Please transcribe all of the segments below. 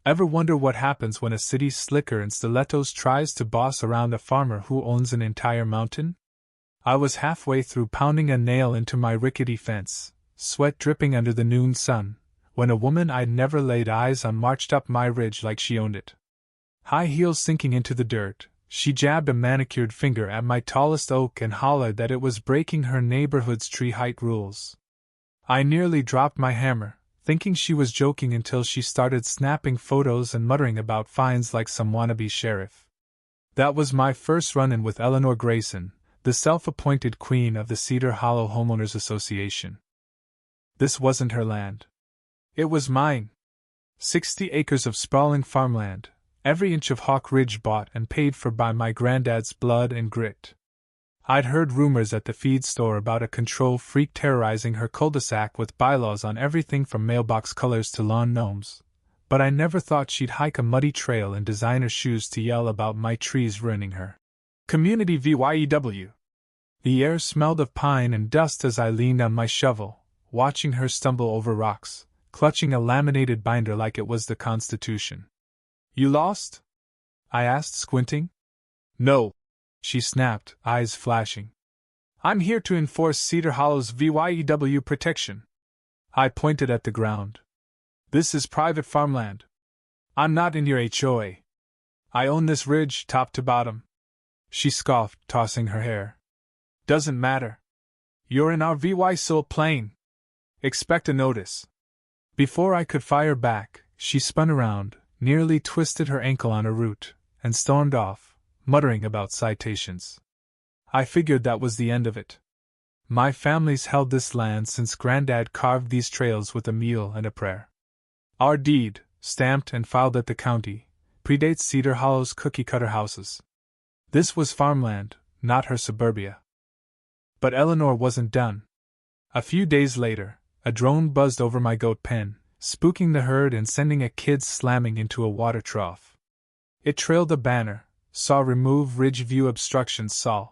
Ever wonder what happens when a city slicker in stilettos tries to boss around a farmer who owns an entire mountain? I was halfway through pounding a nail into my rickety fence, sweat dripping under the noon sun, when a woman I'd never laid eyes on marched up my ridge like she owned it. High heels sinking into the dirt, she jabbed a manicured finger at my tallest oak and hollered that it was breaking her neighborhood's tree height rules. I nearly dropped my hammer, thinking she was joking until she started snapping photos and muttering about fines like some wannabe sheriff. That was my first run-in with Eleanor Grayson, the self-appointed queen of the Cedar Hollow Homeowners Association. This wasn't her land. It was mine. 60 acres of sprawling farmland, every inch of Hawk Ridge bought and paid for by my granddad's blood and grit. I'd heard rumors at the feed store about a control freak terrorizing her cul-de-sac with bylaws on everything from mailbox colors to lawn gnomes, but I never thought she'd hike a muddy trail in designer shoes to yell about my trees ruining her. Community VYEW. The air smelled of pine and dust as I leaned on my shovel, watching her stumble over rocks, clutching a laminated binder like it was the Constitution. You lost? I asked, squinting. No, she snapped, eyes flashing. I'm here to enforce Cedar Hollow's VYEW protection. I pointed at the ground. This is private farmland. I'm not in your HOA. I own this ridge, top to bottom. She scoffed, tossing her hair. Doesn't matter. You're in our VY Soul Plain. Expect a notice. Before I could fire back, she spun around, nearly twisted her ankle on a root, and stormed off, muttering about citations. I figured that was the end of it. My family's held this land since Granddad carved these trails with a meal and a prayer. Our deed, stamped and filed at the county, predates Cedar Hollow's cookie-cutter houses. This was farmland, not her suburbia. But Eleanor wasn't done. A few days later, a drone buzzed over my goat pen, spooking the herd and sending a kid slamming into a water trough. It trailed a banner, saw remove ridge view obstruction saw.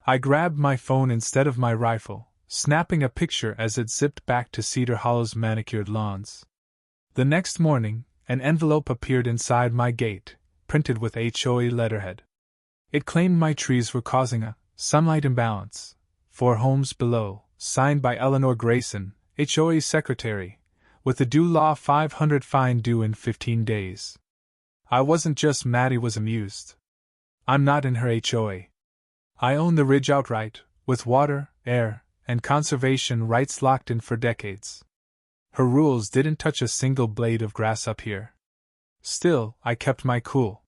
I grabbed my phone instead of my rifle, snapping a picture as it zipped back to Cedar Hollow's manicured lawns. The next morning, an envelope appeared inside my gate, printed with HOA letterhead. It claimed my trees were causing a sunlight imbalance. 4 homes below, signed by Eleanor Grayson, HOA secretary, with a due law 500 fine due in 15 days. I wasn't just mad, I was amused. I'm not in her HOA. I own the ridge outright, with water, air, and conservation rights locked in for decades. Her rules didn't touch a single blade of grass up here. Still, I kept my cool.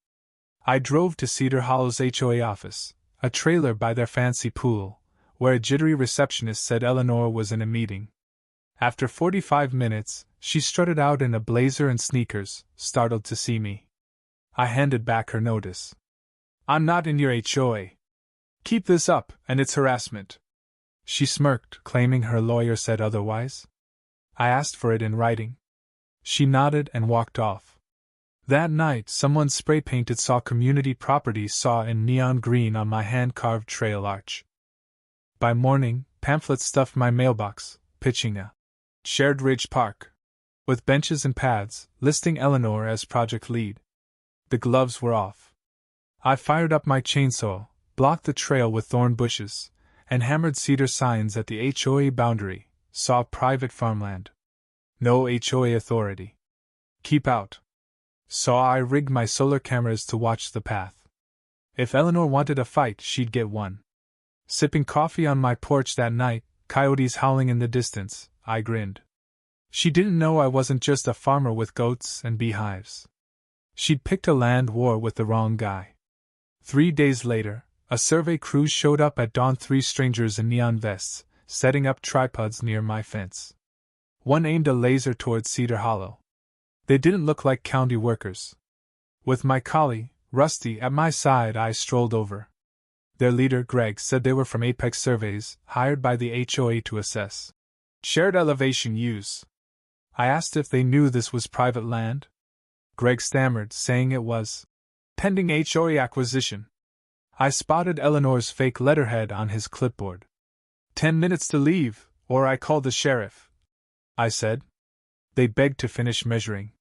I drove to Cedar Hollow's HOA office, a trailer by their fancy pool, where a jittery receptionist said Eleanor was in a meeting. After 45 minutes, she strutted out in a blazer and sneakers, startled to see me. I handed back her notice. I'm not in your HOA. Keep this up, and it's harassment. She smirked, claiming her lawyer said otherwise. I asked for it in writing. She nodded and walked off. That night, someone spray-painted "Saw Community Property Saw" in neon green on my hand-carved trail arch. By morning, pamphlets stuffed my mailbox, pitching a shared ridge park, with benches and paths, listing Eleanor as project lead. The gloves were off. I fired up my chainsaw, blocked the trail with thorn bushes, and hammered cedar signs at the HOA boundary. Saw private farmland. No HOA authority. Keep out. Saw I rigged my solar cameras to watch the path. If Eleanor wanted a fight, she'd get one. Sipping coffee on my porch that night, coyotes howling in the distance, I grinned. She didn't know I wasn't just a farmer with goats and beehives. She'd picked a land war with the wrong guy. 3 days later, a survey crew showed up at dawn, 3 strangers in neon vests, setting up tripods near my fence. One aimed a laser towards Cedar Hollow. They didn't look like county workers. With my collie, Rusty, at my side, I strolled over. Their leader, Greg, said they were from Apex Surveys, hired by the HOA to assess shared elevation use. I asked if they knew this was private land. Greg stammered, saying it was pending HOA acquisition. I spotted Eleanor's fake letterhead on his clipboard. 10 minutes to leave, or I call the sheriff, I said. They begged to finish measuring.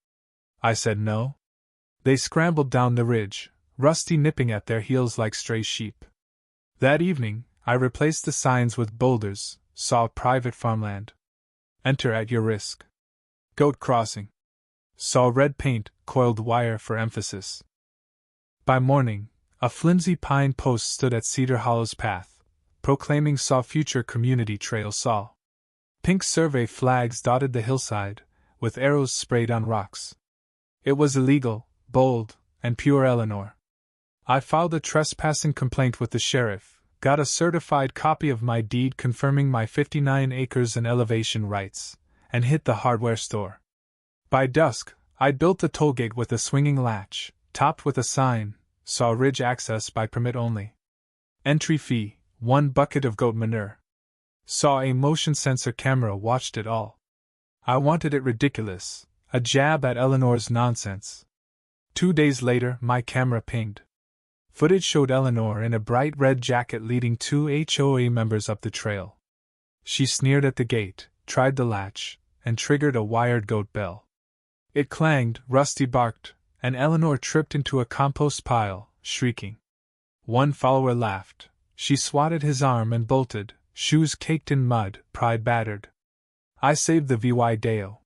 I said no. They scrambled down the ridge, Rusty nipping at their heels like stray sheep. That evening, I replaced the signs with boulders, saw private farmland. Enter at your risk. Goat crossing. Saw red paint, coiled wire for emphasis. By morning, a flimsy pine post stood at Cedar Hollow's path, proclaiming saw future community trail saw. Pink survey flags dotted the hillside, with arrows sprayed on rocks. It was illegal, bold, and pure Eleanor. I filed a trespassing complaint with the sheriff, got a certified copy of my deed confirming my 59 acres and elevation rights, and hit the hardware store. By dusk, I'd built the tollgate with a swinging latch, topped with a sign, saw ridge access by permit only. Entry fee, 1 bucket of goat manure. Saw a motion sensor camera watched it all. I wanted it ridiculous, a jab at Eleanor's nonsense. 2 days later, my camera pinged. Footage showed Eleanor in a bright red jacket leading 2 HOA members up the trail. She sneered at the gate, tried the latch, and triggered a wired goat bell. It clanged, Rusty barked, and Eleanor tripped into a compost pile, shrieking. One follower laughed. She swatted his arm and bolted, shoes caked in mud, pride battered. I saved the VY Deo.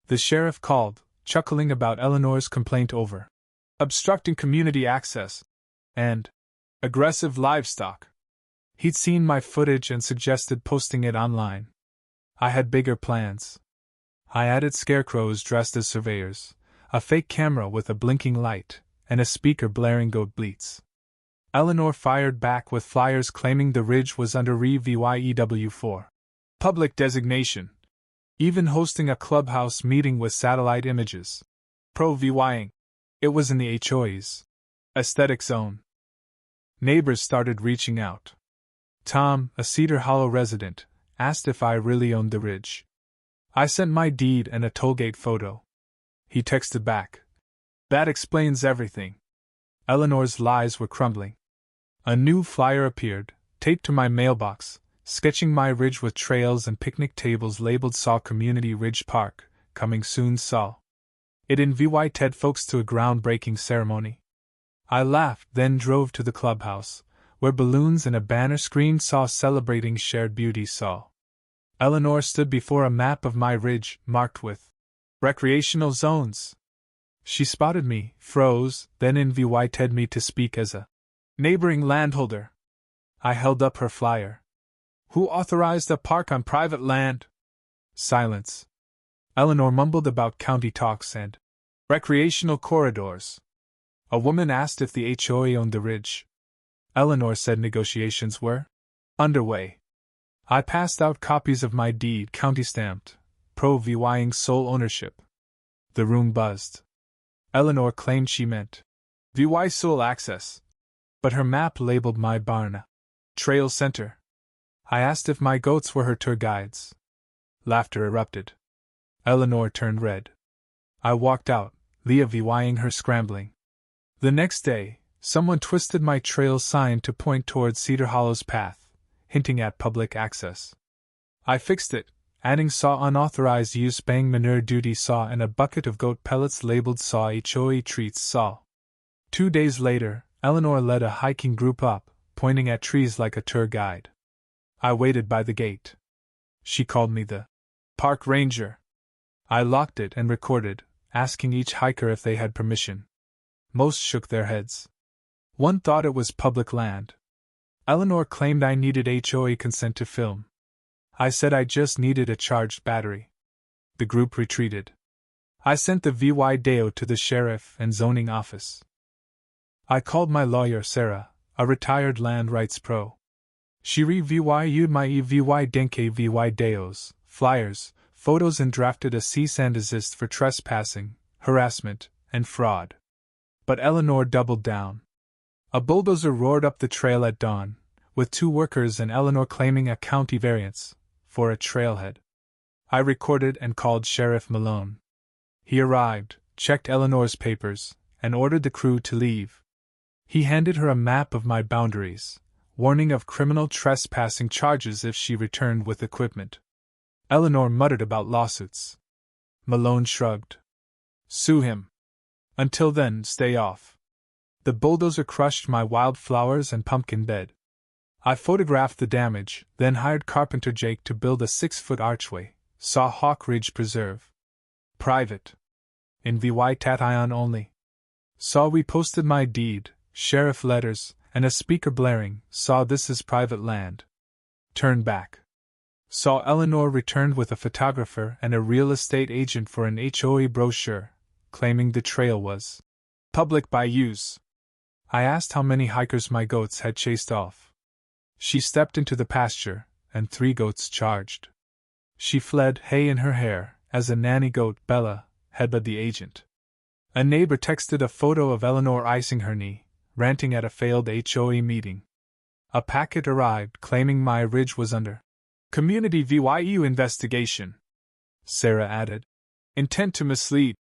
The sheriff called, chuckling about Eleanor's complaint over obstructing community access and aggressive livestock. He'd seen my footage and suggested posting it online. I had bigger plans. I added scarecrows dressed as surveyors, a fake camera with a blinking light, and a speaker blaring goat bleats. Eleanor fired back with flyers claiming the ridge was under VYEW4 public designation, even hosting a clubhouse meeting with satellite images. Pro-VYing. It was in the HOA's aesthetic zone. Neighbors started reaching out. Tom, a Cedar Hollow resident, asked if I really owned the ridge. I sent my deed and a tollgate photo. He texted back. That explains everything. Eleanor's lies were crumbling. A new flyer appeared, taped to my mailbox, sketching my ridge with trails and picnic tables labeled Saw Community Ridge Park, coming soon Saw. It invited folks to a groundbreaking ceremony. I laughed, then drove to the clubhouse, where balloons and a banner screen Saw celebrating shared beauty Saw. Eleanor stood before a map of my ridge, marked with recreational zones. She spotted me, froze, then invited me to speak as a neighboring landholder. I held up her flyer. Who authorized a park on private land? Silence. Eleanor mumbled about county talks and recreational corridors. A woman asked if the HOA owned the ridge. Eleanor said negotiations were underway. I passed out copies of my deed, county-stamped, pro-VYing sole ownership. The room buzzed. Eleanor claimed she meant VY sole access, but her map labeled my barn a trail center. I asked if my goats were her tour guides. Laughter erupted. Eleanor turned red. I walked out, Leah VYing her scrambling. The next day, someone twisted my trail sign to point toward Cedar Hollow's path, hinting at public access. I fixed it, adding saw unauthorized use bang manure duty saw and a bucket of goat pellets labeled saw HOA treats saw. 2 days later, Eleanor led a hiking group up, pointing at trees like a tour guide. I waited by the gate. She called me the park ranger. I locked it and recorded, asking each hiker if they had permission. Most shook their heads. One thought it was public land. Eleanor claimed I needed HOA consent to film. I said I just needed a charged battery. The group retreated. I sent the VY Deo to the sheriff and zoning office. I called my lawyer Sarah, a retired land rights pro. She reviewed my EVY Denke VY Deos, flyers, photos and drafted a cease and desist for trespassing, harassment, and fraud. But Eleanor doubled down. A bulldozer roared up the trail at dawn, with 2 workers and Eleanor claiming a county variance for a trailhead. I recorded and called Sheriff Malone. He arrived, checked Eleanor's papers, and ordered the crew to leave. He handed her a map of my boundaries, warning of criminal trespassing charges if she returned with equipment. Eleanor muttered about lawsuits. Malone shrugged. Sue him. Until then, stay off. The bulldozer crushed my wildflowers and pumpkin bed. I photographed the damage, then hired Carpenter Jake to build a 6-foot archway. Saw Hawk Ridge Preserve. Private. In VY Tation only. Saw we posted my deed, sheriff letters, and a speaker blaring. Saw this is private land. Turn back. Saw Eleanor returned with a photographer and a real estate agent for an HOA brochure, claiming the trail was public by use. I asked how many hikers my goats had chased off. She stepped into the pasture, and 3 goats charged. She fled, hay in her hair, as a nanny goat, Bella, headbutted the agent. A neighbor texted a photo of Eleanor icing her knee, ranting at a failed HOA meeting. A packet arrived claiming my ridge was under community VYU investigation. Sarah added, intent to mislead,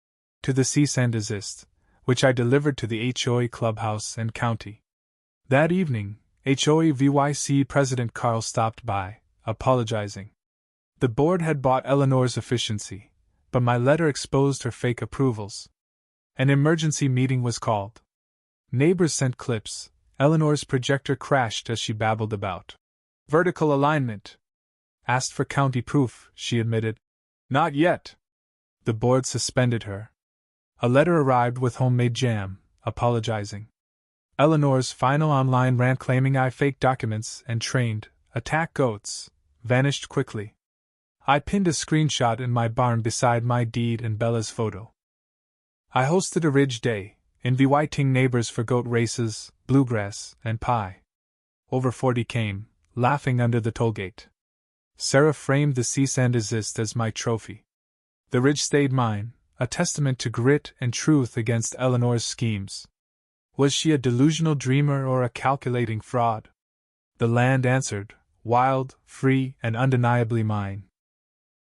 to the cease and desist, which I delivered to the HOA clubhouse and county. That evening, HOA VYC President Carl stopped by, apologizing. The board had bought Eleanor's efficiency, but my letter exposed her fake approvals. An emergency meeting was called. Neighbors sent clips. Eleanor's projector crashed as she babbled about vertical alignment. Asked for county proof, she admitted. Not yet. The board suspended her. A letter arrived with homemade jam, apologizing. Eleanor's final online rant claiming I faked documents and trained, attack goats, vanished quickly. I pinned a screenshot in my barn beside my deed and Bella's photo. I hosted a Ridge Day, inviting neighbors for goat races, bluegrass, and pie. Over 40 came, laughing under the tollgate. Sarah framed the cease and desist as my trophy. The ridge stayed mine, a testament to grit and truth against Eleanor's schemes. Was she a delusional dreamer or a calculating fraud? The land answered, wild, free, and undeniably mine.